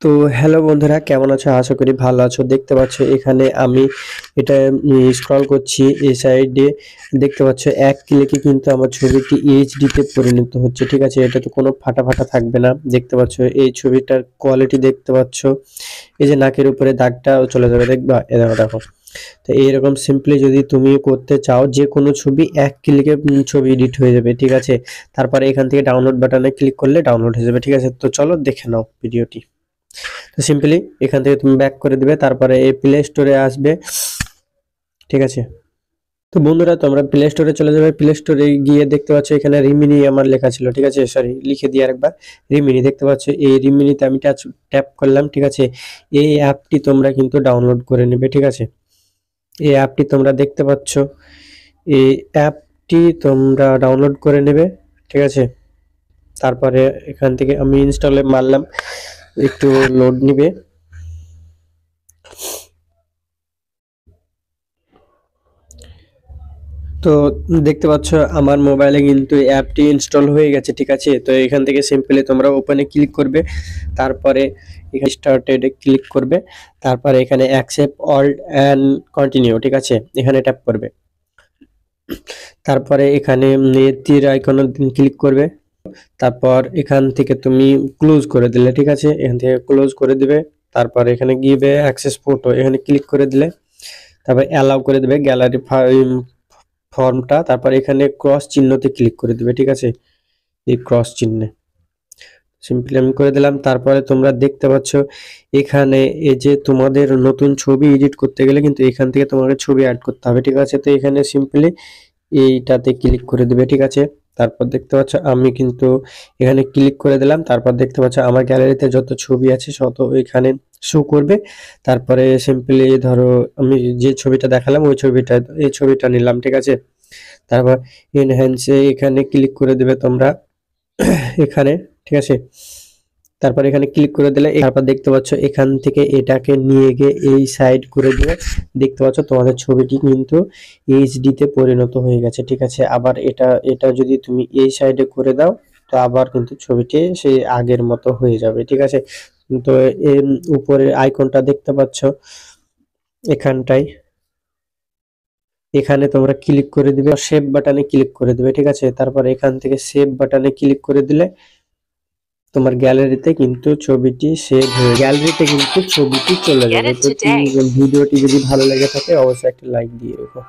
তো হ্যালো বন্ধুরা, কেমন আছো? আশা করি ভালো আছো। দেখতে পাচ্ছ এখানে আমি এটা স্ক্রল করছি, এই সাইডে দেখতে পাচ্ছ এক ক্লিকে কিন্তু আমার ছবিটি এইচডি তে পরিণত হচ্ছে। ঠিক আছে, এটা তো কোনো ফাটা ফাটা থাকবে না। দেখতে পাচ্ছ এই ছবিটার কোয়ালিটি দেখতে পাচ্ছ, এই যে নাকের উপরে দাগটাও চলে যাবে, দেখবা? এ দেখো দেখো। তো এইরকম সিম্পলি যদি তুমি করতে চাও, যে কোনো ছবি এক ক্লিকে ছবি এডিট হয়ে যাবে। ঠিক আছে, তারপরে এখান থেকে ডাউনলোড বাটনে ক্লিক করলে ডাউনলোড হয়ে যাবে। ঠিক আছে, তো চলো দেখে নাও ভিডিওটি। তো সিম্পলি এখান থেকে তুমি ব্যাক করে দিবে, তারপরে এই প্লে স্টোরে আসবে। ঠিক আছে, তো বন্ধুরা তোমরা প্লে স্টোরে চলে যাবে। প্লে স্টোরে গিয়ে দেখতে পাচ্ছ এখানে রিমিনি আমার লেখা ছিল। ঠিক আছে, সরি লিখে দিয়ে আরেকবার রিমিনি। দেখতে পাচ্ছ এই রিমিনিতে আমি ট্যাপ করলাম। ঠিক আছে, এই অ্যাপটি তোমরা কিন্তু ডাউনলোড করে নেবে। ঠিক আছে, এই অ্যাপটি তোমরা দেখতে পাচ্ছ, এই অ্যাপটি তোমরা ডাউনলোড করে নেবে। ঠিক আছে, তারপরে এখান থেকে আমি ইনস্টলে মারলাম, একটু লোড নিবে। তো দেখতে পাচ্ছ আমার মোবাইলে কিন্তু অ্যাপটি ইনস্টল হয়ে গেছে। ঠিক আছে, তো এখান থেকে সিম্পলি তোমরা ওপেনে ক্লিক করবে, তারপরে এখানে স্টার্টেড ক্লিক করবে, তারপরে এখানে অ্যাকসেপ্ট অল অ্যান্ড কন্টিনিউ। ঠিক আছে, এখানে ট্যাপ করবে, তারপরে এখানে তীর আইকনে ক্লিক করবে, তারপর এখান থেকে তুমি ক্লোজ করে দিলে। ঠিক আছে, এখান থেকে ক্লোজ করে দিবে, তারপর এখানে গিয়ে অ্যাক্সেস ফটো এখানে ক্লিক করে দিলে, তারপর অ্যালাউ করে দেবে গ্যালারি ফর্মটা, তারপর এখানে ক্রস চিহ্নতে ক্লিক করে দিবে। ঠিক আছে, এই ক্রস চিহ্নে সিম্পলি আমি করে দিলাম। তারপরে তোমরা দেখতে পাচ্ছ এখানে এই যে তোমাদের নতুন ছবি এডিট করতে গেলে কিন্তু এখান থেকে তোমাকে ছবি অ্যাড করতে হবে। ঠিক আছে, তো এখানে সিম্পলি এইটাতে ক্লিক করে দিবে। ঠিক আছে, তারপর দেখতে পাচ্ছ আমি কিন্তু এখানে ক্লিক করে দিলাম, তারপর দেখতে পাচ্ছ আমার গ্যালারিতে যত ছবি আছে তত এখানে শো করবে। তারপরে সিম্পলি ধরো আমি যে ছবিটা দেখালাম ওই ছবিটা, এই ছবিটা নিলাম। ঠিক আছে, তারপর এনহ্যান্সে এখানে ক্লিক করে দেবে তোমরা এখানে। ঠিক আছে, তারপর এখানে ক্লিক করে দিলে তারপর দেখতে পাচ্ছ এখান থেকে এটাকে নিয়ে গিয়ে এই সাইড করে দিলে দেখতে পাচ্ছ তোমাদের ছবিটি কিন্তু এইচডি তে পরিণত হয়ে গেছে। ঠিক আছে, আবার এটা এটা যদি তুমি এই সাইডে করে দাও তো আবার কিন্তু ছবিটি সেই আগের মতো হয়ে যাবে। ঠিক আছে, তো এর উপরে আইকনটা দেখতে পাচ্ছ এখানটায়, এখানে তোমরা ক্লিক করে দিবে, সেভ বাটনে ক্লিক করে দিবে। ঠিক আছে, তারপর এখান থেকে সেভ বাটনে ক্লিক করে দিলে তোমার গ্যালারিতে কিন্তু ছবিটি সেভ হয়ে গ্যালারিতে কিন্তু ছবিটি চলে যাবে। তো ভিডিওটি যদি ভালো লেগে থাকে অবশ্যই একটা লাইক দিয়ে রেখো।